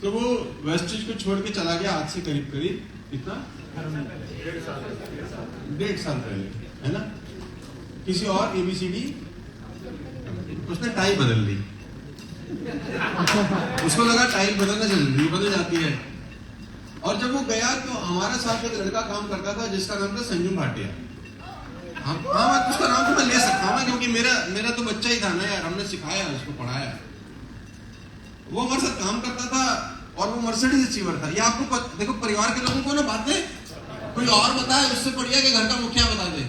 तो वो वेस्टेज को छोड़ के चला गया आज से करीब करीब कितना 1.5 साल पहले, है ना। किसी और ABCD उसने टाई बदल ली, उसको लगा टाई बदलना जल्दी बदल जाती है। और जब वो गया तो हमारे साथ एक लड़का काम करता था जिसका नाम था संजू भाटिया। हाँ, उसका नाम तो मैं ले सकता हूँ क्योंकि मेरा तो बच्चा ही था ना यार, हमने सिखाया उसको, पढ़ाया। वो हमारे साथ काम करता था और वो मर्सिडीज अचीवर था। ये आपको देखो, परिवार के लोगों को ना बातें कोई और बताए उससे बढ़िया कि घर का मुखिया बता दे,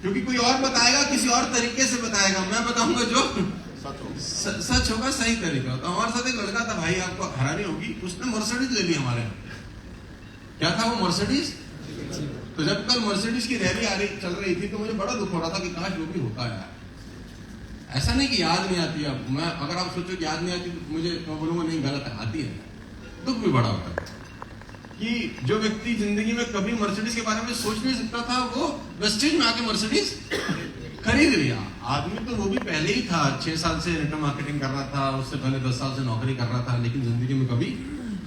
क्योंकि कोई और बताएगा किसी और तरीके से बताएगा, मैं बताऊंगा जो सच होगा, सही तरीका। तो हमारे साथ एक लड़का था भाई, आपको हैरानी होगी, उसने मर्सिडीज ले ली हमारे। क्या था वो? मर्सिडीज। तो जब कल मर्सिडीज की रैली चल रही थी तो मुझे बड़ा दुख हो रहा था कि काश वो भी होता है। ऐसा नहीं कि याद नहीं आती, अब मैं अगर आप सोचो कि याद नहीं आती तो मुझे मैं बोलूंगा नहीं, गलत आती है। दुख भी बड़ा होता है कि जो व्यक्ति जिंदगी में कभी मर्सिडीज के बारे में सोच नहीं सकता था, वो वेस्टेज में आके मर्सिडीज खरीद लिया। आदमी तो वो भी पहले ही था, 6 साल से नेटवर्क मार्केटिंग कर रहा था, उससे पहले 10 साल से नौकरी कर रहा था, लेकिन जिंदगी में कभी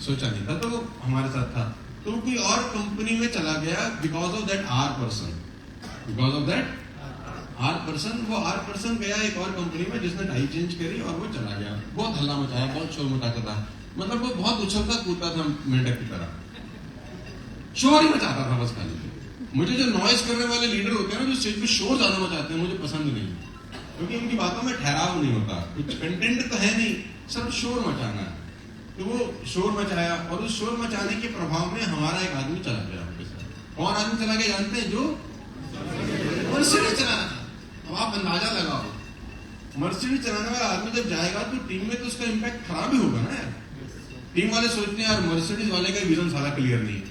सोचा नहीं था। तो वो हमारे साथ था, तो वो कोई और कंपनी में चला गया because of that R person. Because of that R person, वो आर पर्सन गया एक और कंपनी में जिसने टाई चेंज करी और वो चला गया। बहुत हल्ला मचाया, बहुत शोर मचाता था, मतलब वो बहुत उछलता कूदता था मेंढक की तरह, शोर ही मचाता था बस खाली। मुझे जो नॉइज करने वाले लीडर होते हैं ना, जो स्टेज पे शोर ज्यादा मचाते हैं, मुझे पसंद नहीं, क्योंकि उनकी बातों में ठहराव नहीं होता, कुछ कंटेंट तो है नहीं, सब शोर मचाना है। तो वो शोर मचाया और उस शोर मचाने के प्रभाव में हमारा एक आदमी चला गया। कौन आदमी चला गया जानते हैं? जो मर्सिडीज चलाना था। अब आप अंदाजा लगाओ, मर्सिडीज चलाने वाला आदमी जब जाएगा तो टीम में तो उसका इम्पैक्ट खराब ही होगा ना यार। टीम वाले सोचते हैं यार मर्सिडीज वाले का विजन सारा क्लियर नहीं है,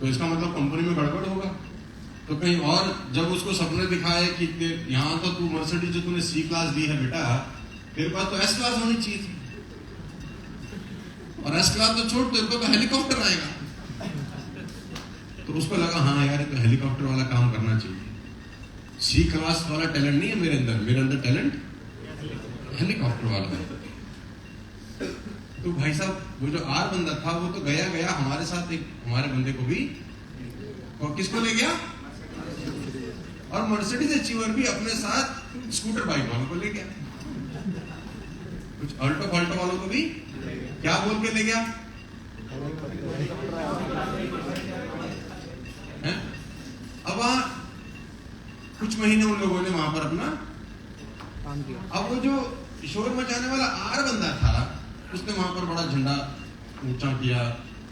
तो इसका मतलब कंपनी में गड़बड़ होगा। तो कहीं और जब उसको सपने दिखाए कि यहाँ तो तू मर्सिडीज जो तूने C क्लास दी है बेटा, तेरे पास तो S क्लास होनी चाहिए थी, और S क्लास तो छोड़, तेरे को तो हेलीकॉप्टर आएगा। तो उसको लगा हाँ यार तो हेलीकॉप्टर वाला काम करना चाहिए, C क्लास वाला टैलेंट नहीं है मेरे अंदर टैलेंट हेलीकॉप्टर वाला है। तो भाई साहब वो जो आर बंदा था वो तो गया हमारे साथ एक हमारे बंदे को भी, और किसको ले गया? और मर्सिडीज अचीवर भी अपने साथ स्कूटर बाइक वालों को ले गया, कुछ अल्टो फाल्टो वालों को भी क्या बोल के ले गया है? अब वहां कुछ महीने उन लोगों ने वहां पर अपना काम किया। अब वो जो शोर मचाने वाला आर बंदा था उसने वहां पर बड़ा झंडा ऊंचा किया,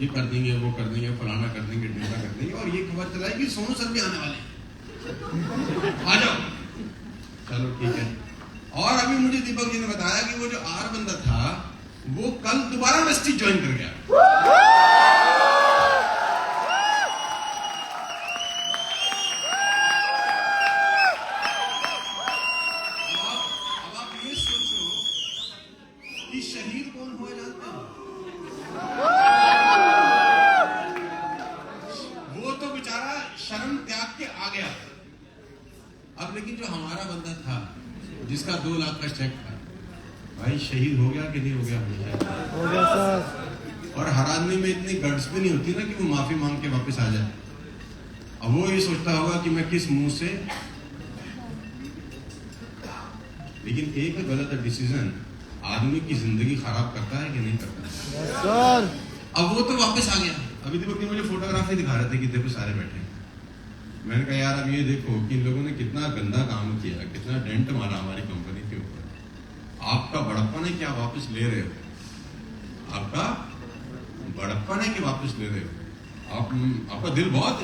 ये कर देंगे, वो कर देंगे, फलाना कर देंगे, ढिंगा कर देंगे, और ये खबर चलाई कि सोनू सर भी आने वाले, आ जाओ। चलो ठीक है। और अभी मुझे दीपक जी ने बताया कि वो जो आर बंदा था वो कल दोबारा वेस्टेज ज्वाइन कर गया। अब आप ये सोचो कि शहीद कौन हुआ जानते हैं? वो तो बेचारा शर्म त्याग के आ गया। अब लेकिन जो हमारा बंदा था जिसका 2 लाख का चेक था, भाई शहीद हो गया कि नहीं हो गया? हो गया सर। और हर आदमी में इतनी गट्स भी नहीं होती ना कि वो माफी मांग के वापस आ जाए। अब वो ये सोचता होगा कि मैं किस मुंह से, लेकिन एक गलत डिसीजन आदमी की जिंदगी खराब करता है कि नहीं करता? सर अब वो तो वापस आ गया। अभी दीपक मुझे फोटोग्राफी दिखा रहे थे कि देखो सारे बैठे। मैंने कहा यार अब ये देखो कि इन लोगों ने कितना गंदा काम किया, कितना डेंट मारा हमारी कंपनी के ऊपर। आपका बड़प्पन है कि आप वापस ले रहे हो, आपका बड़प्पन है कि वापस ले रहे हो, आपका दिल बहुत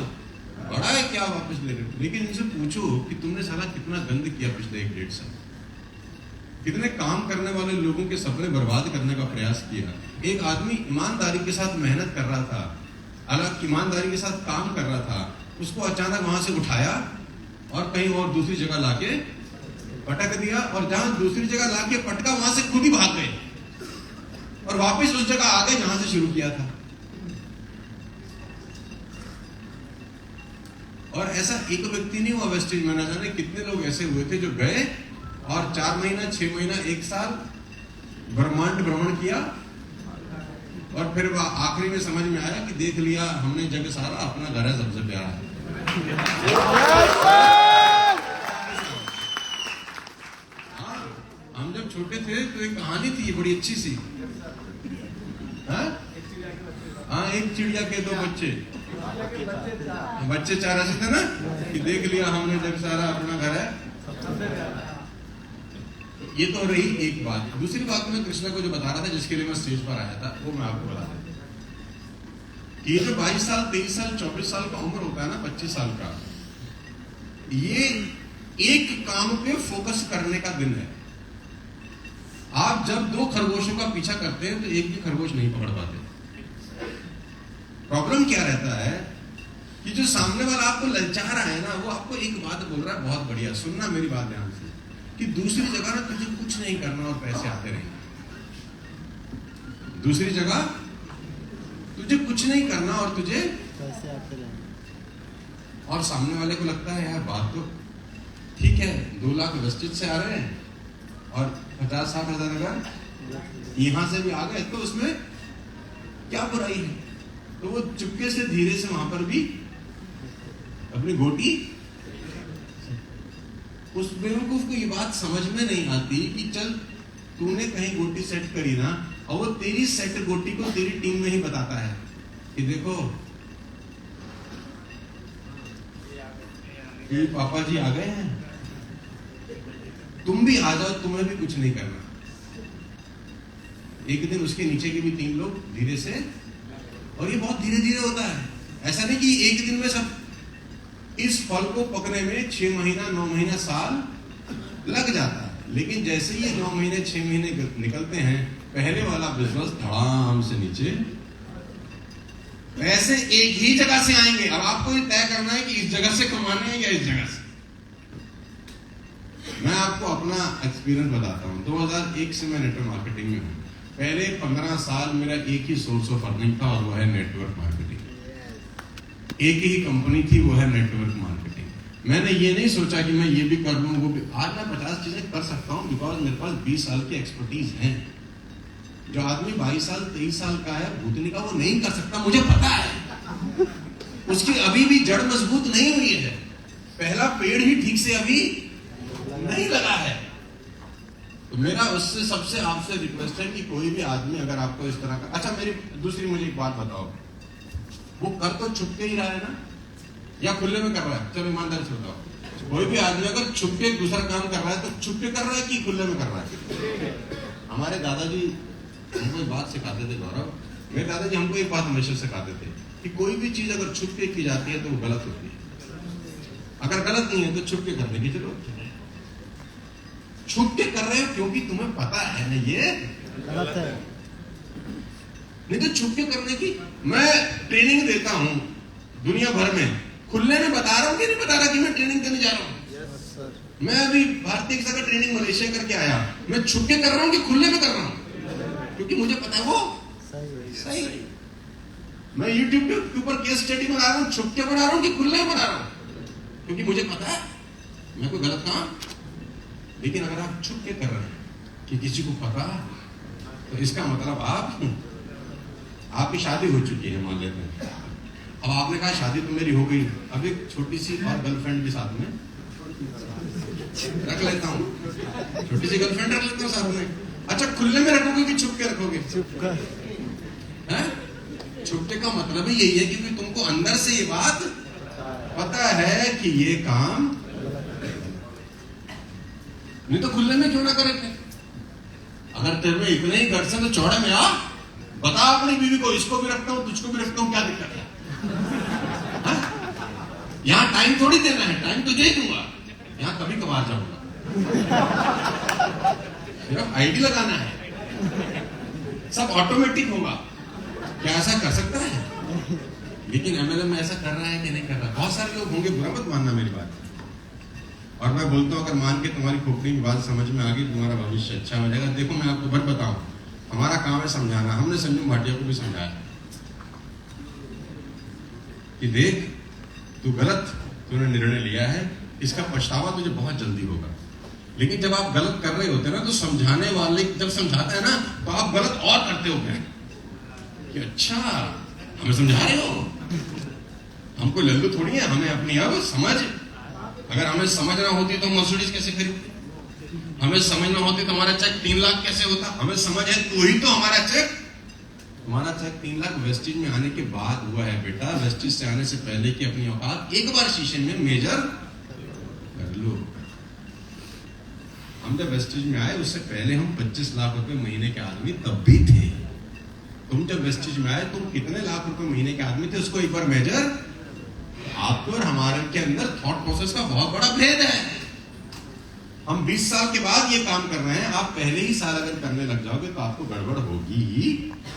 बड़ा है कि आप वापस ले रहे हो। लेकिन इनसे पूछो कि तुमने साला कितना गंद किया पिछले 1-1.5 साल, कितने काम करने वाले लोगों के सपने बर्बाद करने का प्रयास किया। एक आदमी ईमानदारी के साथ मेहनत कर रहा था, अलग ईमानदारी के साथ काम कर रहा था, उसको अचानक वहां से उठाया और कहीं और दूसरी जगह लाके पटक दिया, और जहां दूसरी जगह लाके पटका वहां से खुद ही भाग गए और वापस उस जगह आ गए जहां से शुरू किया था। और ऐसा एक व्यक्ति नहीं हुआ वेस्टेज में, ना जाने कितने लोग ऐसे हुए थे जो गए और 4 महीना, 6 महीना, 1 साल ब्रह्मांड भ्रमण किया और फिर आखिरी में समझ में आया कि देख लिया हमने जग सारा, अपना घर है सबसे प्यारा। हाँ, हम जब छोटे थे तो एक कहानी थी बड़ी अच्छी सी। हाँ, एक चिड़िया के दो बच्चे चार ऐसे थे ना कि देख लिया हमने जग सारा, अपना घर है। ये तो रही एक बात। दूसरी बात मैं कृष्णा को जो बता रहा था, जिसके लिए मैं स्टेज पर आया था, वो मैं आपको बता देता। ये जो 22 साल 23 साल 24 साल का उम्र होता है ना, 25 साल का, ये एक काम पे फोकस करने का दिन है। आप जब 2 खरगोशों का पीछा करते हैं तो एक भी खरगोश नहीं पकड़ पाते। प्रॉब्लम क्या रहता है कि जो सामने वाला आपको ललचा रहा है ना, वो आपको एक बात बोल रहा है, बहुत बढ़िया, सुनना मेरी बात ध्यान से, कि दूसरी जगह ना तुझे कुछ नहीं करना और पैसे आते रहेंगे। दूसरी जगह तुझे कुछ नहीं करना और तुझे पैसे आते रहेंगे। और सामने वाले को लगता है यार बात तो ठीक है, 2 लाख वेस्टेज से आ रहे हैं और 50-60 हजार अगर यहां से भी आ गए तो उसमें क्या बुराई है। तो वो चुपके से धीरे से वहां पर भी अपनी गोटी, उस बेवकूफ को ये बात समझ में नहीं आती कि चल तूने कहीं गोटी सेट करी ना, और वो तेरी सेट गोटी को तेरी टीम में ही बताता है कि देखो ये पापा जी आ गए हैं, तुम भी आ जाओ, तुम्हें भी कुछ नहीं करना। एक दिन उसके नीचे के भी 3 लोग धीरे से, और ये बहुत धीरे धीरे होता है, ऐसा नहीं कि एक दिन में सब। इस फल को पकने में 6 महीना 9 महीना साल लग जाता है, लेकिन जैसे ये 9 महीने 6 महीने निकलते हैं, पहले वाला बिजनेस धड़ाम से नीचे, पैसे एक ही जगह से आएंगे। अब आपको ये तय करना है कि इस जगह से कमाने हैं या इस जगह से। मैं आपको अपना एक्सपीरियंस बताता हूं। 2001 से मैं नेटवर्क मार्केटिंग में हूं। पहले 15 साल मेरा एक ही सोर्स ऑफ अर्निंग था, और वो है नेटवर्क मार्केटिंग। एक ही कंपनी थी, वो है नेटवर्क मार्केटिंग। मैंने ये नहीं सोचा कि मैं ये भी कर लूं वो भी। आज मैं 50 चीजें कर सकता हूं बिकॉज मेरे पास 20 साल की एक्सपर्टीज है। जो आदमी 22 साल 23 साल का है भूतनी का, वो नहीं कर सकता, मुझे पता है। उसकी अभी भी जड़ मजबूत नहीं हुई है, पहला पेड़ ही ठीक से अभी नहीं लगा है। तो मेरा उससे सबसे आपसे रिक्वेस्ट है कि कोई भी आदमी अगर आपको इस तरह का, अच्छा मेरी दूसरी मुझे एक बात बताओ, वो कर तो छुपके ही रहा है ना, या खुले में कर रहा है? चलो ईमानदारी से बताओ, कोई भी आदमी अगर छुपके दूसरा काम कर रहा है तो छुपके कर रहा है कि खुले में कर रहा है? हमारे दादाजी हमको एक बात सिखाते थे, गौरव, मेरे दादाजी हमको एक बात हमेशा सिखाते थे कि कोई भी चीज अगर छुपके की जाती है तो वो गलत होती है। अगर गलत नहीं है तो छुपके करने की जरूरत है। छुप के कर रहे हो क्योंकि तुम्हें पता है ना ये गलत है, नहीं तो छुप के करने की। मैं ट्रेनिंग देता हूं दुनिया भर में, खुले में बता रहा हूं कि नहीं बता रहा कि मैं ट्रेनिंग करने जा रहा हूं। मैं अभी भारतीय का ट्रेनिंग मलेशिया करके आया, मैं छुप के कर रहा हूं कि खुले में कर रहा हूं, क्योंकि मुझे पता है वो सही। मैं यूट्यूब के ऊपर केस स्टडी बना रहा हूं, छुप के बना रहा हूं कि खुले में बना रहा हूं, क्योंकि मुझे पता है मैं कोई गलत काम। लेकिन अगर आप छुप के कर रहे हैं कि किसी को पता, तो इसका मतलब आपकी शादी हो चुकी है, मान लेते हैं। अब आपने कहा शादी तो मेरी हो गई, अब एक छोटी सी और गर्लफ्रेंड भी साथ में रख लेता हूँ, छोटी सी गर्लफ्रेंड रख लेता हूँ साथ में। अच्छा, खुले में रखोगे कि छुप के रखोगे? छुपके का मतलब ही यही है कि तुमको अंदर से ये बात पता है कि ये काम, नहीं तो खुले में क्यों ना करेंगे? अगर तेरे में इतने ही घर से तो चौड़े में आ, बता अपनी बीवी को, इसको भी रखता हूं तुझको भी रखता हूं, क्या दिक्कत है? यहां टाइम थोड़ी देना है, टाइम तुझे ही दूंगा, यहां कभी कभार जाऊंगा, सिर्फ आईडी लगाना है, सब ऑटोमेटिक होगा। क्या ऐसा कर सकता है? लेकिन एमएलएम में ऐसा कर रहा है कि नहीं कर रहा? बहुत सारे लोग होंगे, बुरा मत मानना मेरी बात। और मैं बोलता हूं अगर मान के तुम्हारी खोपड़ी की बात समझ में आ गई, तुम्हारा भविष्य अच्छा हो जाएगा। देखो मैं आपको बात बताऊं, हमारा काम है समझाना। हमने संजू भाटिया को भी समझाया कि देख तू गलत तूने निर्णय लिया है, इसका पछतावा तुझे बहुत जल्दी होगा। लेकिन जब आप गलत कर रहे होते हैं ना, तो समझाने वाले जब समझाता है ना, तो आप गलत और करते होते हैं कि अच्छा हमें समझा रहे हो, हमको लल्लू थोड़ी है, हमें अपनी अब समझ, अगर हमें समझ ना होती तो मर्सिडीज कैसे खरीदते, हमें समझ ना होती तो हमारा चेक 3 लाख कैसे होता, हमें समझ है तो ही तो हमारा चेक 3 लाख वेस्टिज में आने के बाद हुआ है बेटा। वेस्टिज से आने से पहले की अपनी औकात एक बार शीशे में मेजर कर लो। हम जब वेस्टिज में आए उससे पहले हम 25 लाख रुपए महीने के आदमी तब भी थे। तुम जब वेस्टिज में आए तुम कितने लाख रुपए महीने के आदमी थे, उसको एक बार मेजर। आपके और हमारे के अंदर थॉट प्रोसेस का बहुत बड़ा भेद है। हम 20 साल के बाद ये काम कर रहे हैं, आप पहले ही साल अगर करने लग जाओगे तो आपको गड़बड़ होगी ही।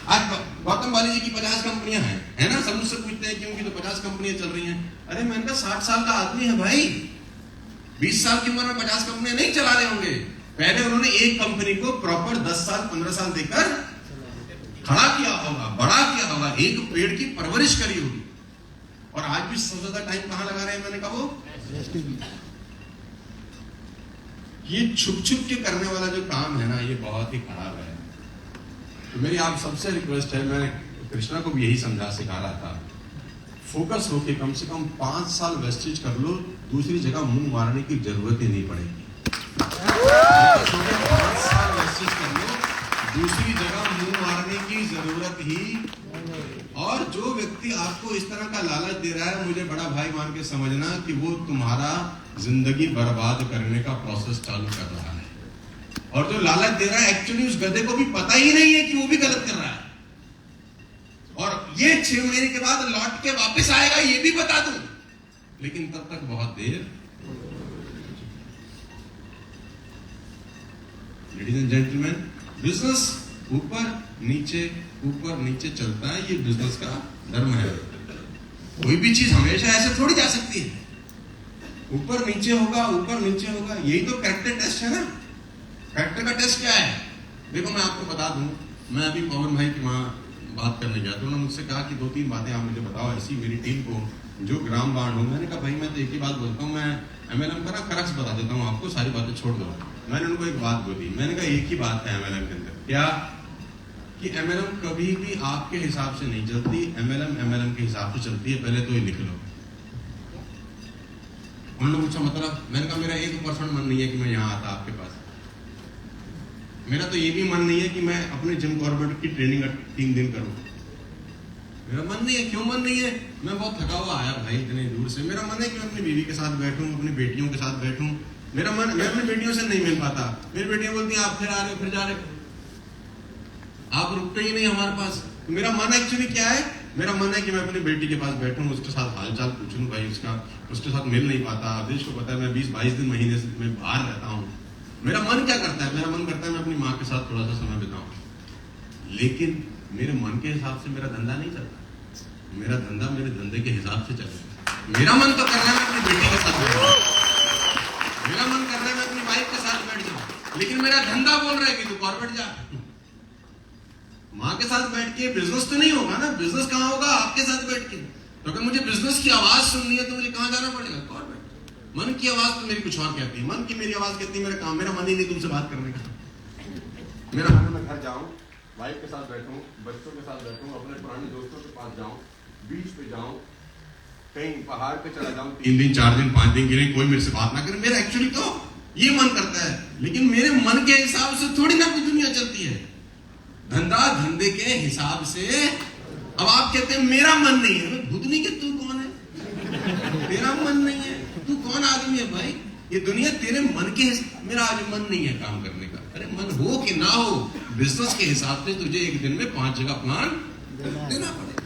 आज गौतम बाली जी की 50 कंपनियां हैं, है ना? सब मुझसे पूछते हैं क्योंकि तो 50 कंपनियां चल रही हैं। अरे मैंने कहा 60 साल का आदमी है भाई, 20 साल की उम्र में 50 कंपनियां नहीं चला रहे होंगे। पहले उन्होंने एक कंपनी को प्रॉपर 10 साल 15 साल देकर खड़ा किया होगा, बड़ा किया होगा, एक पेड़ की परवरिश करी होगी। और आज भी सबसे ज्यादा टाइम कहां लगा रहे हैं? मैंने कहा वो ये छुप छुप के करने वाला जो काम है ना, ये बहुत ही खराब है। तो मेरी आप सबसे रिक्वेस्ट है, मैं कृष्णा को भी यही समझा सिखा रहा था, फोकस होके कम से कम 5 साल वेस्टेज कर लो, दूसरी जगह मुंह मारने की जरूरत ही नहीं पड़ेगी। 5 साल वेस्टेज कर लो, दूसरी जगह मुंह मारने की जरूरत ही। और जो व्यक्ति आपको इस तरह का लालच दे रहा है, मुझे बड़ा भाई मान के समझना कि वो तुम्हारा जिंदगी बर्बाद करने का प्रोसेस चालू कर रहा है। और जो लालच दे रहा है, एक्चुअली उस गधे को भी पता ही नहीं है कि वो भी गलत कर रहा है। और ये 6 महीने के बाद लौट के वापस आएगा, ये भी बता दूं, लेकिन तब तक बहुत देर। लेडीज एंड जेंटलमैन, बिजनेस ऊपर नीचे चलता है, ये बिजनेस का धर्म है। कोई भी चीज हमेशा ऐसे थोड़ी जा सकती है, ऊपर नीचे होगा, यही तो कैरेक्टर टेस्ट है ना। कैरेक्टर का टेस्ट क्या है? देखो मैं आपको बता दूं, मैं अभी पवन भाई की वहां बात करने गया तो उन्होंने मुझसे कहा कि 2-3 बातें आप मुझे बताओ ऐसी मेरी टीम को जो ग्राम बाण हो। मैंने कहा भाई मैं तो एक ही बात बोलता हूँ, मैं एमएलएम का ना क्रक्स बता देता हूँ आपको, सारी बातें छोड़ दो। मैंने उनको एक बात बोली, मैंने कहा एक ही बात है एमएलएम के अंदर, क्या कि एमएलएम कभी भी आपके हिसाब से नहीं चलती, एमएलएम के हिसाब से चलती है। पहले तो ये लिख लो। उन्होंने पूछा मतलब? मैंने कहा मेरा 1% मन नहीं है कि मैं यहाँ आता आपके पास। मेरा तो ये भी मन नहीं है कि मैं अपने जिम कॉर्बेट की ट्रेनिंग 3 दिन करूं। मेरा मन नहीं है। क्यों मन नहीं है? मैं बहुत थका हुआ आया भाई इतने दूर से। मेरा मन है कि मैं अपनी बीवी के साथ बैठूं, अपनी बेटियों के साथ बैठूं। मेरा मन, मैं अपनी बेटियों से नहीं मिल पाता। मेरी बेटियां बोलती हैं आप फिर आ रहे हो, फिर जा रहे हो, आप रुकते ही नहीं हमारे पास। तो मेरा मन एक्चुअली क्या है? मेरा मन है कि मैं अपनी बेटी के पास बैठूं, उसके साथ हालचाल पूछूं भाई उसके साथ मिल नहीं पाता। देश को पता है मैं 20-22 दिन महीने से मैं बाहर रहता हूं। मेरा मन क्या करता है? मेरा मन करता है मैं अपनी माँ के साथ थोड़ा सा समय बिताऊं। लेकिन मेरे मन के हिसाब से मेरा धंधा नहीं चलता। मेरा धंधा मेरे धंधे के हिसाब से चलेगा। मेरा मन तो कर रहा है मैं अपनी बेटी के साथ बैठ जाऊं, मेरा मन कर रहा है मैं अपनी वाइफ के साथ बैठ जाऊं, लेकिन मेरा धंधा बोल रहा है कि तू कॉर्पोरेट जा। माँ के साथ बैठ के बिजनेस तो नहीं होगा ना। बिजनेस कहाँ होगा? आपके साथ बैठ के। तो अगर मुझे बिजनेस की आवाज सुननी है तो मुझे कहाँ जाना पड़ेगा? कॉर्पोरेट। मन की आवाज तो मेरी कुछ और कहती है। मन की मेरी आवाज कहती है मेरा काम, मेरा मन ही नहीं तुमसे बात करने का। मेरा मन मैं घर जाऊं, वाइफ के साथ बैठूं, बच्चों के साथ बैठूं, अपने पुराने दोस्तों के पास जाऊं, बीच पे जाऊं, कहीं पहाड़ पे चला जाऊं 3 दिन 4 दिन 5 दिन के लिए, कोई मेरे से बात ना करे। मेरा एक्चुअली तो ये मन करता है, लेकिन मेरे मन के हिसाब से थोड़ी ना कुछ दुनिया चलती है। धंधा धंधे के हिसाब से। अब आप कहते हैं मेरा मन नहीं है, भूतनी के तू कौन है? तेरा मन नहीं है, तू कौन आदमी है भाई? ये दुनिया तेरे मन के हिसाब। मेरा आज मन नहीं है काम करने का। अरे मन हो कि ना हो, बिजनेस के हिसाब से तुझे एक दिन में 5 जगह प्लान देना पड़ेगा।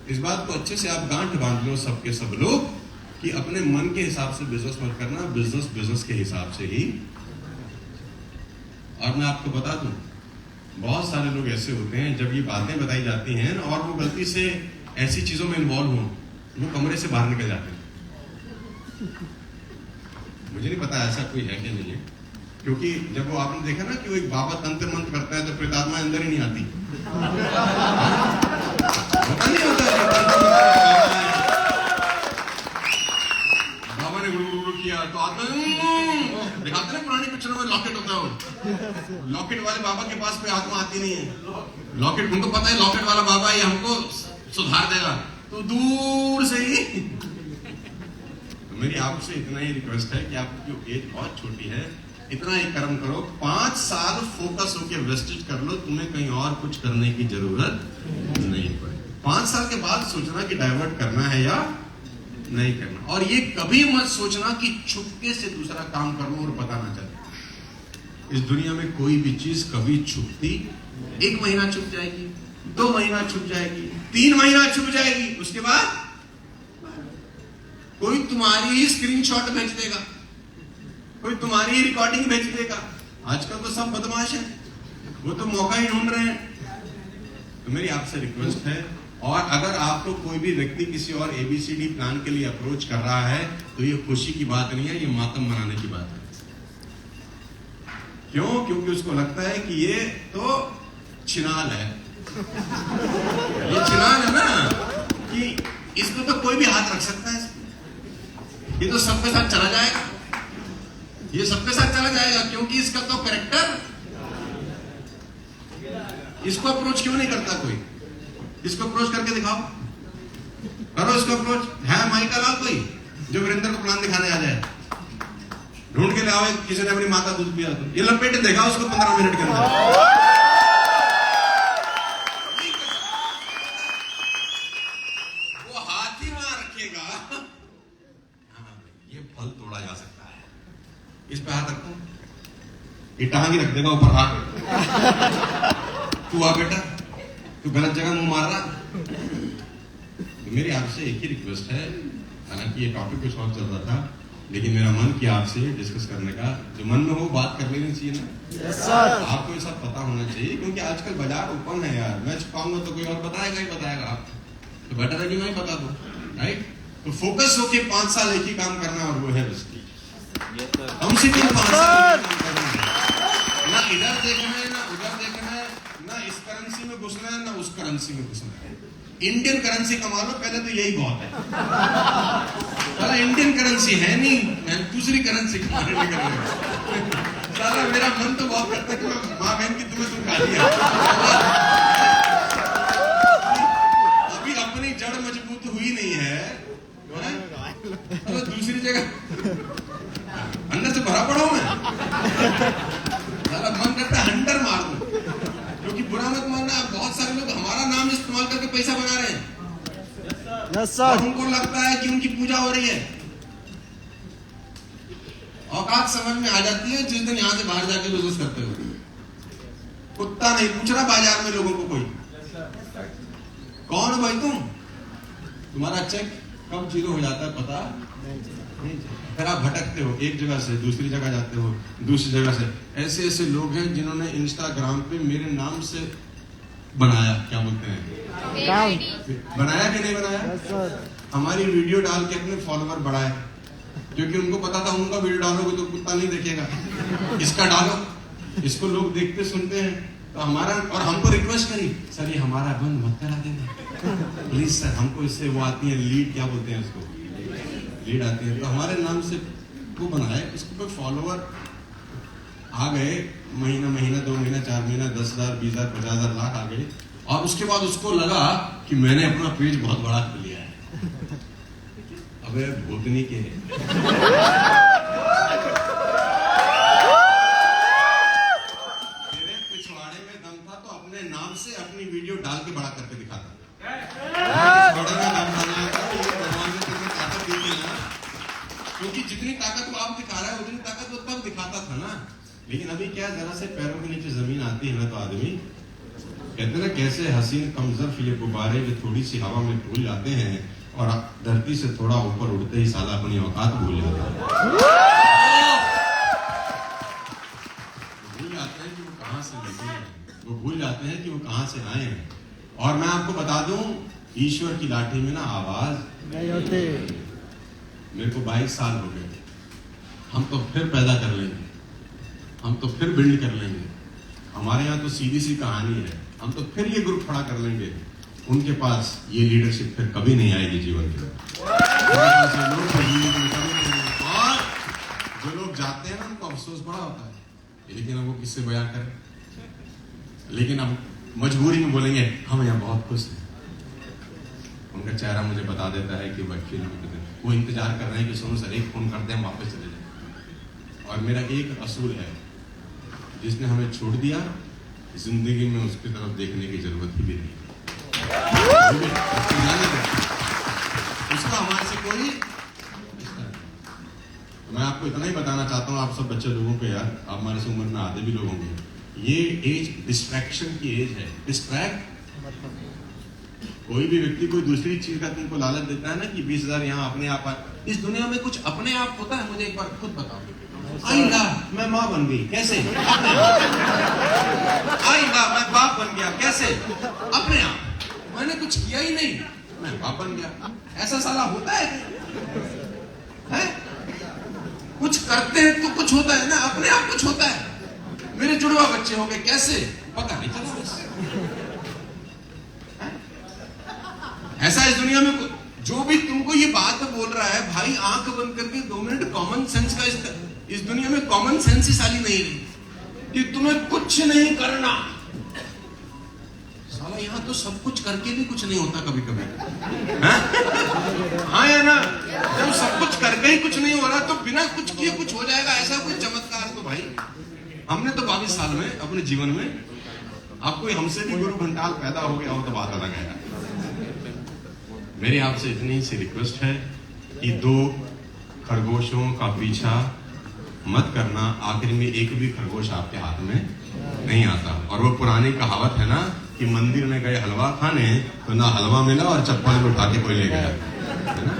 इस बात को अच्छे से आप गांठ बांध लो सबके सब लोग कि अपने मन के हिसाब से बिजनेस मत करना, बिजनेस के हिसाब से ही। और मैं आपको बता दूं, बहुत सारे लोग ऐसे होते हैं जब ये बातें बताई जाती हैं और वो गलती से ऐसी चीजों में इन्वॉल्व हो, वो कमरे से बाहर निकल जाते हैं। मुझे नहीं पता ऐसा कोई है कि नहीं है, क्योंकि जब वो आपने देखा ना कि वो एक बाबा तंत्र मंत्र करता है तो प्रेतात्मा अंदर ही नहीं आती। पता नहीं होता बाबा ने गुरु किया तो आत्मा दिखाते ना पुरानी पिक्चरों में लॉकेट होता है, वो लॉकेट वाले बाबा के पास कोई आत्मा आती नहीं है। लॉकेट, उनको पता है लॉकेट वाला बाबा ये हमको सुधार देगा, तो दूर से ही। तो मेरी आपसे इतना ही रिक्वेस्ट है कि आपकी जो एज बहुत छोटी है, इतना ही कर्म करो, 5 साल फोकस होकर वेस्टेज कर लो, तुम्हें कहीं और कुछ करने की जरूरत नहीं पड़े। 5 साल के बाद सोचना कि डाइवर्ट करना है या नहीं करना, और ये कभी मत सोचना कि छुपके से दूसरा काम कर लो और पता ना चले। इस दुनिया में कोई भी चीज कभी छुपती, 1 महीना छुप जाएगी, 2 महीना छुप जाएगी, 3 महीना छुप जाएगी, उसके बाद कोई तुम्हारी ही स्क्रीनशॉट भेज देगा, कोई तुम्हारी ही रिकॉर्डिंग भेज देगा। आजकल तो सब बदमाश है, वो तो मौका ही ढूंढ रहे हैं। तो मेरी आपसे रिक्वेस्ट है, और अगर आपको कोई भी व्यक्ति किसी और ABCD प्लान के लिए अप्रोच कर रहा है, तो ये खुशी की बात नहीं है, ये मातम मनाने की बात है। क्यों? क्योंकि उसको लगता है कि ये तो चिनाल है, ये चिनाल है ना, कि इसको तो कोई भी हाथ रख सकता है, ये तो सबके साथ चला जाएगा, ये सबके साथ चला जाएगा, क्योंकि इसका तो कैरेक्टर। इसको अप्रोच क्यों नहीं करता कोई? इसको अप्रोच करके दिखाओ, करो इसको अप्रोच। है माइका लाल कोई जो वीरेंद्र को प्लान दिखाने आ जाए? ढूंढ के ले आओ, किसी ने अपनी माँ का दूध पिया तो ये लपेट देगा उसको 15 मिनट के अंदर। वो हाथ ही वहां रखेगा, ये फल तोड़ा जा सकता है, इस पे हाथ रखो, ये टांग ही रख देगा ऊपर हाथ। तू आ बेटा, तू गलत जगह मुंह मार रहा। तो मेरी आपसे एक ही रिक्वेस्ट है, हालांकि ये टॉपिक कुछ और चल रहा था, लेकिन मेरा मन किया आपसे डिस्कस करने का, जो मन में हो बात कर लेनी चाहिए ना। yes, आपको ये सब पता होना चाहिए, क्योंकि आजकल बाजार ओपन है यार। मैं छुपाऊंगा तो कोई और बताएगा ही बताएगा, आप तो बेटर है कि मैं बता दूं, राइट? तो फोकस होके 5 साल एक ही काम करना, और वो है वेस्टेज। कम से कम 5 साल करना है, ना इधर देखना है ना उधर देखना है, ना इस करेंसी में घुसना है ना उस करेंसी में घुसना है। इंडियन करेंसी कमा लो पहले, तो यही बहुत है। साला इंडियन करेंसी है नहीं, मैं दूसरी करेंसी कमाने निकल। साला मेरा मन तो बहुत करता है कि मैं माँ बहन की तुम्हें तुम खा लिया। अभी अपनी जड़ मजबूत हुई नहीं है, तो दूसरी जगह अंदर से भरा पड़ा हूं मैं। साला मन करता है हंटर मार दूं, क्योंकि बुरा मत मानना, बहुत सारे लोग हमारा नाम इस्तेमाल करके पैसा बना रहे हैं। और उनको लगता है कि उनकी पूजा हो रही है। औकात समझ में आ जाती है जिस दिन यहां से बाहर जाके बिजनेस करते हो। कुत्ता नहीं पूछ रहा बाजार में लोगों को कोई, कौन हो भाई तुम, तुम्हारा चेक कब जीरो हो जाता है पता नहीं। फिर आप भटकते हो, एक जगह से दूसरी जगह जाते हो, दूसरी जगह से। ऐसे ऐसे लोग हैं जिन्होंने इंस्टाग्राम पे मेरे नाम से बनाया, क्या बोलते हैं, बनाया कि नहीं बनाया, हमारी वीडियो डाल के अपने फॉलोवर बढ़ाए, क्योंकि उनको पता था उनका वीडियो डालोगे तो कुत्ता नहीं देखेगा, इसका डालो, इसको लोग देखते सुनते हैं। तो हमारा, और हमको रिक्वेस्ट करी, सर ये हमारा बंद मत करा देना प्लीज सर, हमको इससे वो आती है लीड, क्या बोलते हैं उसको, लीड आती है, तो हमारे नाम से वो बनाए, इसको फॉलोवर आ गए, महीना 2 महीना 4 महीना 10,000 20,000 50,000 लाख आ गए। और उसके बाद उसको लगा कि मैंने अपना पेज बहुत बड़ा कर लिया है। अबे भूतनी के तेरे पिछवाड़े में दम था तो अपने नाम से अपनी वीडियो डाल के बड़ा करके दिखाता। क्योंकि जितनी ताकत वो आप दिखा रहा है उतनी ताकत वो तब दिखाता था ना। लेकिन अभी क्या, जरा से पैरों के नीचे जमीन आती है ना तो आदमी कहते ना, कैसे हसीन कमजोर ये गुब्बारे जो थोड़ी सी हवा में फूल जाते हैं और धरती से थोड़ा ऊपर उड़ते ही साला अपनी औकात भूल जाते हैं। भूल जाते हैं कि वो कहां से लगे हैं, वो भूल जाते हैं कि वो कहां से आए हैं। और मैं आपको बता दूं, ईश्वर की लाठी में ना आवाज नहीं होती। मेरे को 22 साल हो गए, हम तो फिर पैदा कर लेंगे, हम तो फिर बिल्ड कर लेंगे। हमारे यहाँ तो सीधी सी कहानी है, हम तो फिर ये ग्रुप खड़ा कर लेंगे। उनके पास ये लीडरशिप फिर कभी नहीं आएगी जीवन के। और जो लोग जाते हैं ना उनको अफसोस बड़ा होता है, लेकिन अब वो किससे बयां करें। लेकिन अब मजबूरी में बोलेंगे हम यहाँ बहुत खुश हैं। उनका चेहरा मुझे बता देता है कि वो इंतजार कर रहे हैं कि सोनू सर एक फोन करते हैं, हम वापस चले जाए। और मेरा एक असूल है, जिसने हमें छोड़ दिया जिंदगी में उसकी तरफ देखने की जरूरत ही भी नहीं, उसका हमारे से कोई। मैं आपको इतना ही बताना चाहता हूँ, आप सब बच्चे लोगों को, यार आप हमारे से उम्र में आधे भी लोग होंगे, ये एज डिस्ट्रैक्शन की एज है। डिस्ट्रैक्ट कोई भी व्यक्ति कोई दूसरी चीज का तुमको लालच देता है ना कि 20,000 यहाँ अपने आप। इस दुनिया में कुछ अपने आप होता है? मुझे एक बार खुद बताओ। आईला मैं माँ बन गई, कैसे? आईला मैं बाप बन गया, कैसे? अपने आप, मैंने कुछ किया ही नहीं, मैं बाप बन गया। ऐसा साला होता है? कुछ करते हैं तो कुछ होता है ना, अपने आप कुछ होता है। मेरे जुड़वा बच्चे हो गए, कैसे? पता नहीं चला बस। ऐसा इस दुनिया में जो भी तुमको ये बात बोल रहा है, भाई आंख बंद करके 2 मिनट कॉमन सेंस का, इस दुनिया में कॉमन सेंस ही साली नहीं रही कि तुम्हें कुछ नहीं करना। साला यहाँ तो सब कुछ करके भी कुछ नहीं होता कभी कभी। हाँ या ना? जब सब कुछ करके ही कुछ नहीं हो रहा तो बिना कुछ किए कुछ हो जाएगा, ऐसा कोई चमत्कार तो भाई हमने तो 22 साल में अपने जीवन में, आपको हमसे भी गुरु घंटाल पैदा हो गया हो तो बात अलग है। मेरी आपसे इतनी सी रिक्वेस्ट है कि 2 खरगोशों का पीछा मत करना, आखिर में एक भी खरगोश आपके हाथ में नहीं आता। और वो पुरानी कहावत है ना कि मंदिर में गए हलवा खाने तो ना हलवा मिला और चप्पल में उठा के कोई ले गया, है ना?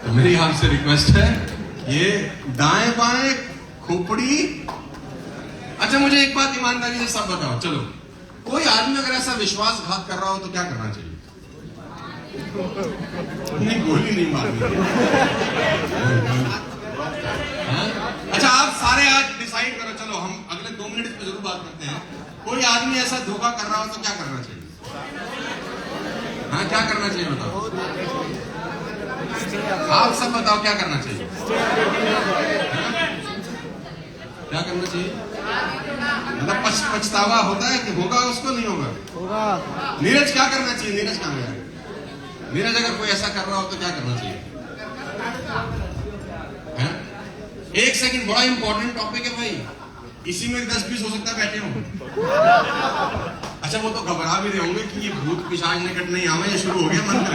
तो मेरी आपसे रिक्वेस्ट है, ये दाएं बाएं खोपड़ी। अच्छा मुझे एक बात ईमानदारी से सब बताओ, चलो कोई आदमी अगर ऐसा विश्वासघात कर रहा हो तो क्या करना चाहिए? नहीं, गोली नहीं मारनी। अच्छा आप सारे आज डिसाइड करो, चलो हम अगले 2 मिनट पे जरूर बात करते हैं। कोई आदमी ऐसा धोखा कर रहा हो तो क्या करना चाहिए? हाँ क्या करना चाहिए बताओ? आप सब बताओ क्या करना चाहिए? क्या करना चाहिए? मतलब पछतावा होता है कि होगा उसको, नहीं होगा? नीरज क्या करना चाहिए? नीरज कहाँ गया? नीरज अगर कोई ऐसा कर रहा हो तो क्या करना चाहिए? है? 1 सेकंड, बड़ा इंपॉर्टेंट टॉपिक है भाई, इसी में 10-20 हो सकता है बैठे हो। अच्छा वो तो घबरा भी रहे होंगे कि ये भूत पिशाच निकट नहीं आवे, ये शुरू हो गया मंत्र।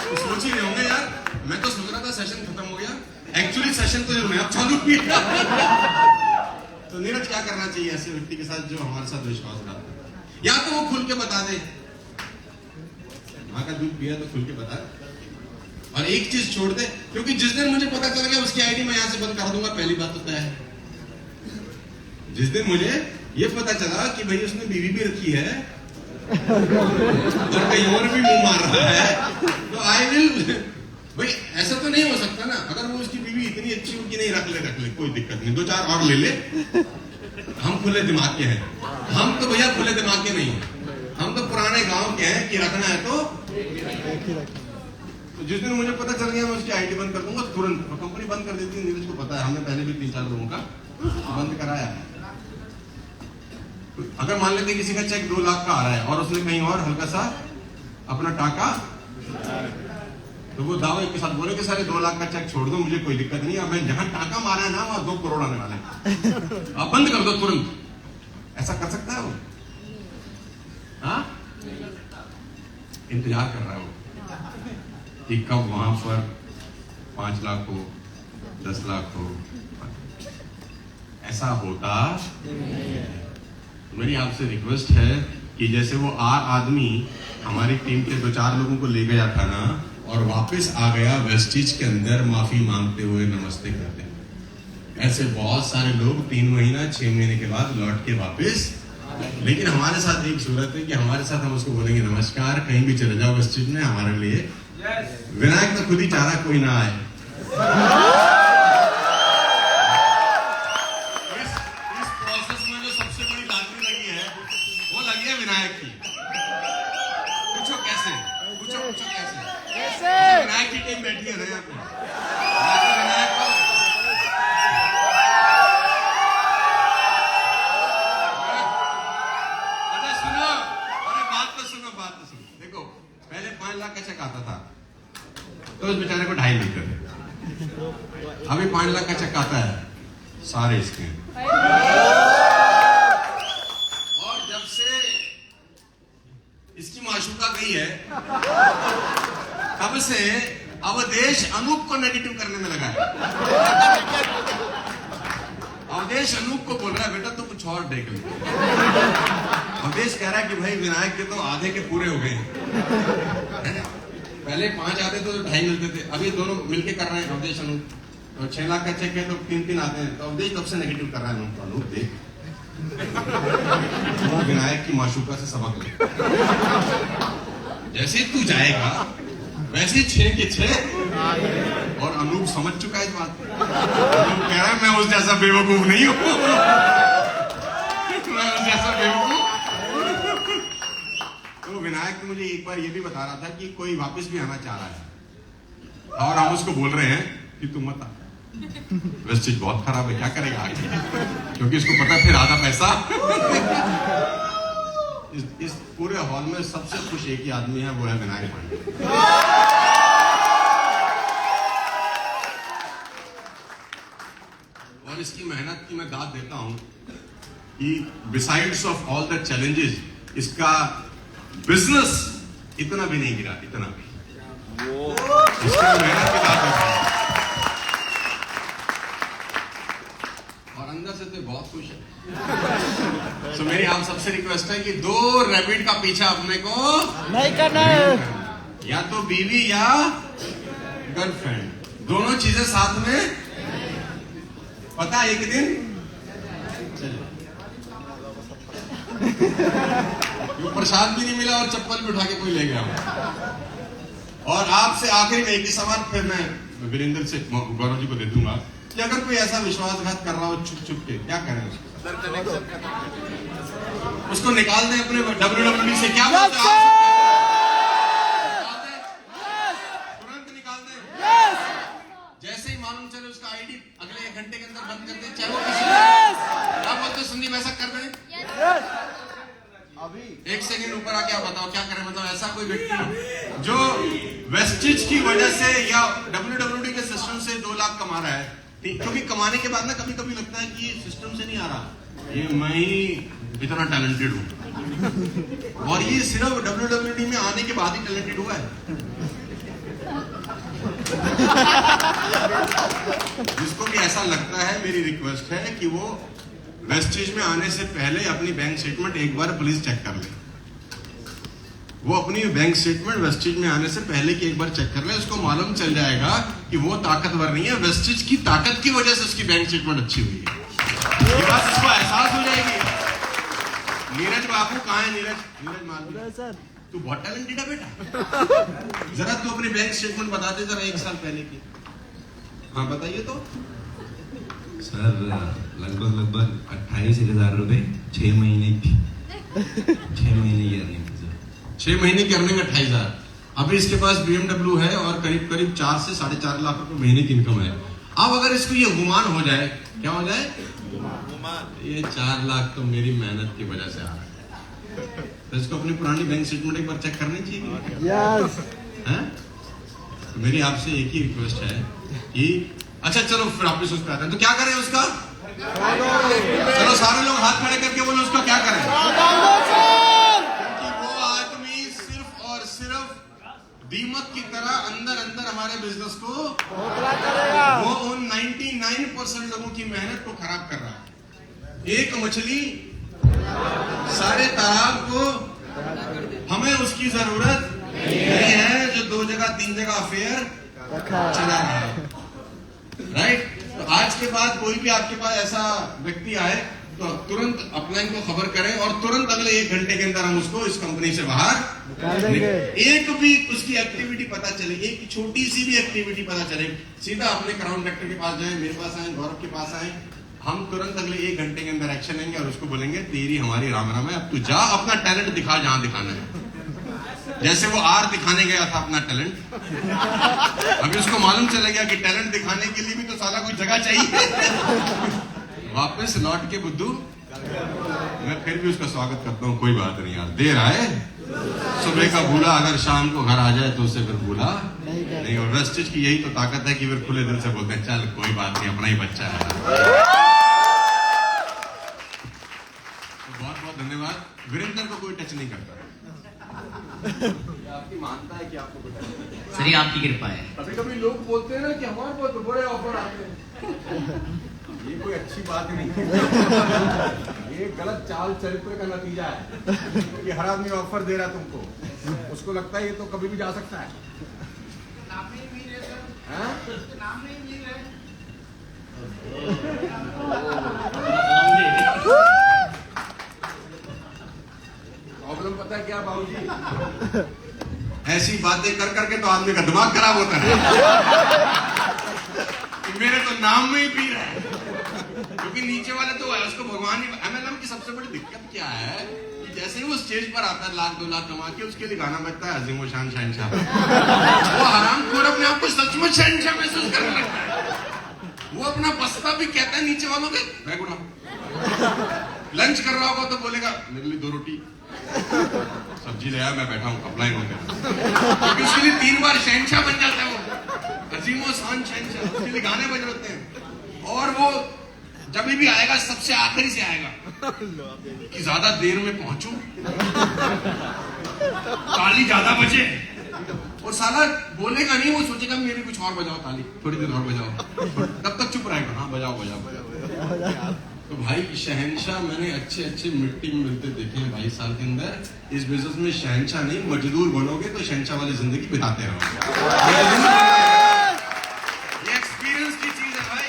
तो सोच ही रहे होंगे यार, मैं तो सोच रहा था सेशन खत्म हो गया, एक्चुअली सेशन तो जो अब चालू किया। तो नीरज क्या करना चाहिए ऐसे व्यक्ति के साथ जो हमारे साथ विश्वासघात करे? या तो वो खुल के बता दे, माँ का दूध पिया तो खुल के बता, और एक चीज छोड़ दे, क्योंकि जिस दिन मुझे पता चल गया उसकी आईडी मैं यहां से बंद कर दूंगा, पहली बात तो तय है। जिस दिन मुझे ये पता चला कि भाई उसने बीवी भी रखी है और कहीं और भी मुंह मार रहा है, तो आई विल, भाई ऐसा तो नहीं हो सकता ना। अगर वो उसकी बीवी इतनी अच्छी हो कि नहीं, रख ले कोई दिक्कत नहीं, 2-4 और ले ले, हम खुले दिमाग के हैं। हम तो भैया खुले दिमाग के नहीं है, हम तो पुराने गांव के हैं कि रखना है तो जिस दिन मुझे पता चल गया मैं उसकी आईडी बंद कर दूंगा तुरंत, कंपनी बंद कर देती है। नीरज को पता है, हमने पहले भी 3-4 लोगों का बंद कराया है। अगर मान लेते किसी का चेक 2 लाख का आ रहा है और उसने कहीं और हल्का सा अपना टाका, तो वो दावे के साथ बोले कि सारे 2 लाख का चेक छोड़ दो, मुझे कोई दिक्कत नहीं है, मैं जहां टाका मारा है ना वहां 2 करोड़ आने वाले हैं, आप बंद कर दो तुरंत। ऐसा कर सकता है वो? हाँ, इंतजार कर रहा है वो कि कब वहां पर 5 लाख हो, 10 लाख हो। ऐसा होता तो मेरी आपसे रिक्वेस्ट है कि जैसे वो आदमी हमारी टीम के 2-4 लोगों को ले गया था ना और वापस आ गया वेस्टिज के अंदर माफी मांगते हुए, नमस्ते करते हुए, ऐसे बहुत सारे लोग 3 महीना 6 महीने के बाद लौट के वापस। लेकिन हमारे साथ एक सूरत है कि हमारे साथ हम उसको बोलेंगे नमस्कार, कहीं भी चले जाओ वेस्टिज में हमारे लिए विनायक तो खुद ही चाह रहा कोई ना आए। इस प्रोसेस में जो सबसे बड़ी लॉटरी लगी है वो लगी है विनायक की। पूछो कैसे? पूछो कैसे? विनायक की टीम बैठी है ना यहाँ पे। लेते थे। अभी 5 लाख का चेक आता है, सारे इसके। और जब से इसकी माशूका गई है तब से अवधेश अनूप को नेगेटिव करने में लगा है। अवधेश अनूप को बोल रहा है बेटा तू कुछ और देख ले। अवधेश कह रहा है कि भाई विनायक के तो आधे के पूरे हो गए। पहले 5 आते तो 2.5 मिलते थे, अभी दोनों मिलके कर रहे हैं अवधेश अनूप। तो 6 लाख का चेक है तो 3-3 आते हैं, तो अवधेश तब से नेगेटिव कर रहा है अनूप। अनूप देख विनायक की माशूका से सबक ले, जैसे तू जाएगा वैसे 6 के 6। और अनूप समझ चुका है इस बात। अनूप कह रहा है मैं उस जैसा बेवकूफ नहीं हूं, मैं उस जैसा बेवकूफ। तो विनायक तो मुझे एक बार ये भी बता रहा था कि कोई वापस भी आना चाह रहा है और हम उसको बोल रहे हैं कि तुम मत आ, वेस्टेज बहुत खराब है, क्या करेगा आगे, क्योंकि इसको पता फिर आधा पैसा। इस पूरे हॉल में सबसे खुश एक ही आदमी है, वो है विनायक पांडे। और इसकी मेहनत की मैं दाद देता हूं कि besides of all the challenges इसका बिजनेस इतना भी नहीं गिरा, इतना भी। इसकी मेहनत की दाद देता हूं और अंदर से तो बहुत खुश है। तो मेरी आप सबसे रिक्वेस्ट है कि 2 रैबिट का पीछा अपने को नहीं करना है, या तो बीवी या गर्लफ्रेंड, दोनों चीजें साथ में। पता है एक दिन प्रसाद भी नहीं मिला और चप्पल भी उठा के कोई ले गया। और आपसे आखिरी में एक ही सवाल फिर मैं वीरेंद्र से गौरव जी को दे दूंगा कि अगर कोई ऐसा विश्वासघात कर रहा हो छुप छुप के, क्या करें उसको निकाल दें अपने WWE से, क्या बोलते हैं तुरंत निकाल दें। जैसे ही मालूम चले उसका आईडी अगले 1 घंटे के अंदर बंद कर दें, चाहे वो किसी। क्या बोलते हैं संदीप, ऐसा कर दें? अभी 1 सेकंड ऊपर आके आप बताओ क्या करें। मतलब ऐसा कोई व्यक्ति जो वेस्टिज की वजह से या WWE के सिस्टम से 2 लाख कमा रहा है, क्योंकि कमाने के बाद ना कभी कभी लगता है कि सिस्टम से नहीं आ रहा, ये मैं ही इतना टैलेंटेड हूं। और ये सिर्फ WWE में आने के बाद ही टैलेंटेड हुआ है। जिसको भी ऐसा लगता है, मेरी रिक्वेस्ट है कि वो वेस्टेज में आने से पहले अपनी बैंक स्टेटमेंट एक बार प्लीज चेक कर ले। वो अपनी बैंक स्टेटमेंट वेस्टेज में आने से पहले की एक बार चेक कर ले, उसको मालूम चल जाएगा कि वो ताकतवर नहीं है, वेस्टेज की ताकत की वजह से उसकी बैंक स्टेटमेंट अच्छी हुई है। ये बात उसको एहसास हो जाएगी। नीरज बाबू कहाँ है? नीरज मालवीय, तू बहुत टैलेंटेड है बेटा। जरा तू अपनी बैंक स्टेटमेंट बता दे जरा 1 साल पहले की। हाँ बताइए तो। सर लगभग 28,000 रुपए 6 महीने की 6 महीने की अर्निंग थी सर। 6 महीने की अर्निंग 28,000। अभी इसके पास BMW है और करीब करीब 4 से 4.5 लाख रुपए महीने की इनकम है। अब अगर इसको ये गुमान हो जाए, क्या हो जाए? ये 4 लाख तो मेरी मेहनत की वजह से आ रहा है, तो इसको अपनी पुरानी बैंक स्टेटमेंट एक बार चेक करनी चाहिए। यस। तो मेरी आपसे एक ही रिक्वेस्ट है कि अच्छा चलो फिर वापिस उस पर आते हैं, तो क्या करें उसका? चलो सारे लोग हाथ खड़े करके बोलो उसका क्या करें? क्योंकि वो आदमी सिर्फ और सिर्फ दीमक की तरह अंदर अंदर हमारे बिजनेस को, वो उन 99% लोगों की मेहनत को खराब कर रहा है। एक मछली सारे तालाब को, हमें उसकी जरूरत नहीं है जो 2 जगह 3 जगह अफेयर चला रहा है। राइट? तो आज के बाद कोई भी आपके पास ऐसा व्यक्ति आए तो तुरंत अपलाइन को खबर करें और तुरंत अगले 1 घंटे के अंदर हम उसको इस कंपनी से बाहर एक भी उसकी एक्टिविटी पता चले, एक छोटी सी भी एक्टिविटी पता चले, सीधा अपने क्राउन डायरेक्टर के पास जाए, मेरे पास आए, गौरव के पास आए, हम तुरंत अगले 1 घंटे के अंदर एक्शन लेंगे और उसको बोलेंगे तेरी हमारी राम राम है, अब तू जा अपना टैलेंट दिखा जहां दिखाना है। जैसे वो आर दिखाने गया था अपना टैलेंट, अभी उसको मालूम चला गया कि टैलेंट दिखाने के लिए भी तो साला कोई जगह चाहिए। वापस लौट के बुद्धू, मैं फिर भी उसका स्वागत करता हूँ, कोई बात नहीं यार, देर आए सुबह का भूला अगर शाम को घर आ जाए तो उसे फिर भूला नहीं, और वेस्टेज की यही तो ताकत है कि वे खुले दिल से बोलते हैं चल कोई बात नहीं, अपना ही बच्चा है। तो बहुत बहुत धन्यवाद। वीरेंद्र को कोई टच नहीं करता। आपकी मानता है कि आपको कुछ सर ये आपकी कृपा है। कभी कभी लोग बोलते हैं ना कि हमारे पास तो बड़े ऑफर आते हैं, ये कोई अच्छी बात नहीं है। ये गलत चाल चरित्र का नतीजा है कि हर आदमी ऑफर दे रहा है तुमको, उसको लगता है ये तो कभी भी जा सकता है। प्रॉब्लम पता है क्या बाबूजी, ऐसी बातें कर करके तो आदमी का दिमाग खराब होता है। मेरे तो नाम में ही पी रहा है, क्योंकि नीचे वाले तो है उसको भगवान ही। MLM की सबसे बड़ी दिक्कत क्या है, जैसे ही वो स्टेज पर आता है 1 2 लाख कमा के, उसके लिए गाना बजता है अजीम शान शहनशाह। वो हरामखोर अपने आप को सचमुच शहनशाह महसूस करने लगता है। वो अपना बस्ता भी कहता है नीचे वालों के, बैग उठाओ। लंच कर रहा होगा तो बोलेगा मेरे लिए 2 रोटी सब्जी ले आया, मैं बैठा हूँ अप्लाई होकर, क्योंकि उसके लिए 3 बार शहनशाह बन जाता है वो, अजीम शान शहनशाह। उसके लिए गाने बज रहे हैं, और वो जब भी आएगा सबसे आखिरी से आएगा कि ज्यादा देर में पहुंचू, ताली ज्यादा बजे, और साला बोलेगा नहीं, वो सोचेगा मेरे कुछ और बजाओ ताली, थोड़ी देर और बजाओ, तब तक चुप रहेगा, हाँ बजाओ बजाओ बजाओ। तो भाई शहनशाह मैंने अच्छे अच्छे मिट्टी में मिलते देखे हैं 22 साल के अंदर। इस बिजनेस में शहनशाह नहीं, मजदूर बनोगे तो शहनशाह वाली जिंदगी बिताते रहोगे। ये एक्सपीरियंस की चीज है भाई,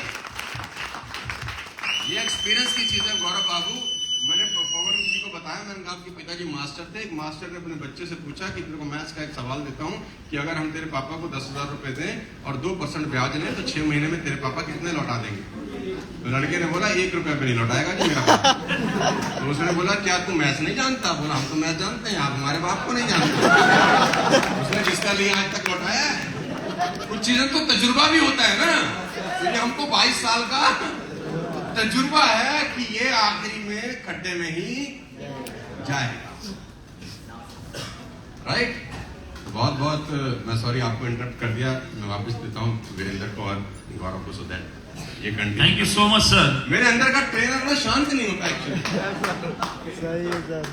ये एक्सपीरियंस की चीज है। गौरव बाबू, मैंने पवन जी को बताया, मैंने कहा आपके पिताजी मास्टर थे। एक मास्टर ने अपने बच्चे से पूछा कि तेरे को मैथ्स का एक सवाल देता हूँ कि अगर हम तेरे पापा को 10,000 रुपए दें और 2% ब्याज लें तो 6 महीने में तेरे पापा कितने लौटा देंगे? तो लड़के ने बोला 1 रुपया भी नहीं लौटाएगा जी मेरा पापा। तो उसने बोला क्या तू मैथ्स नहीं जानता? बोला हम तो मैथ्स जानते हैं, आप हमारे बाप को नहीं जानते। उसने जिसका लिया आज तक लौटाया है। कुछ चीजें तो तजुर्बा भी होता है ना, क्योंकि हमको 22 साल का तजुर्बा है कि ये आखिरी में खड्डे में ही जाएगा। राइट? बहुत बहुत मैं सॉरी आपको इंटरप्ट कर दिया, मैं वापस देता हूँ वीरेंद्र को और गौरव को, सो दैट ये continue. Thank you so much sir. मेरे अंदर का ट्रेनर ना शांत नहीं होता एक्चुअली। सही है सर।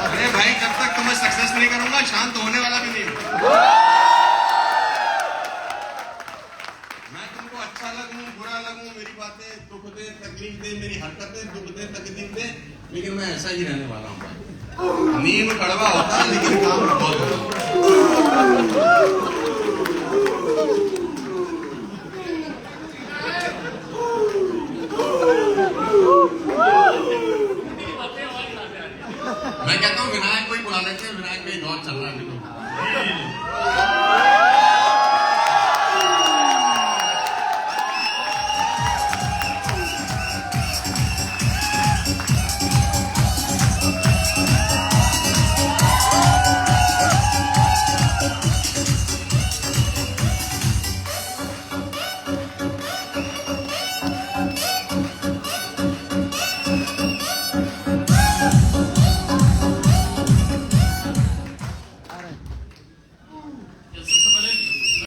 अरे भाई जब तक तुम्हें सक्सेस नहीं करूंगा शांत होने वाला भी नहीं हूं। मैं तुमको अच्छा लगूं बुरा लगूं, मेरी बातें दुख दे तकलीफ दे, मेरी हरकतें दुख दे तकलीफ दे, लेकिन मैं ऐसा ही रहने वाला हूं। नीम कड़वा होता है लेकिन काम बहुत होता है।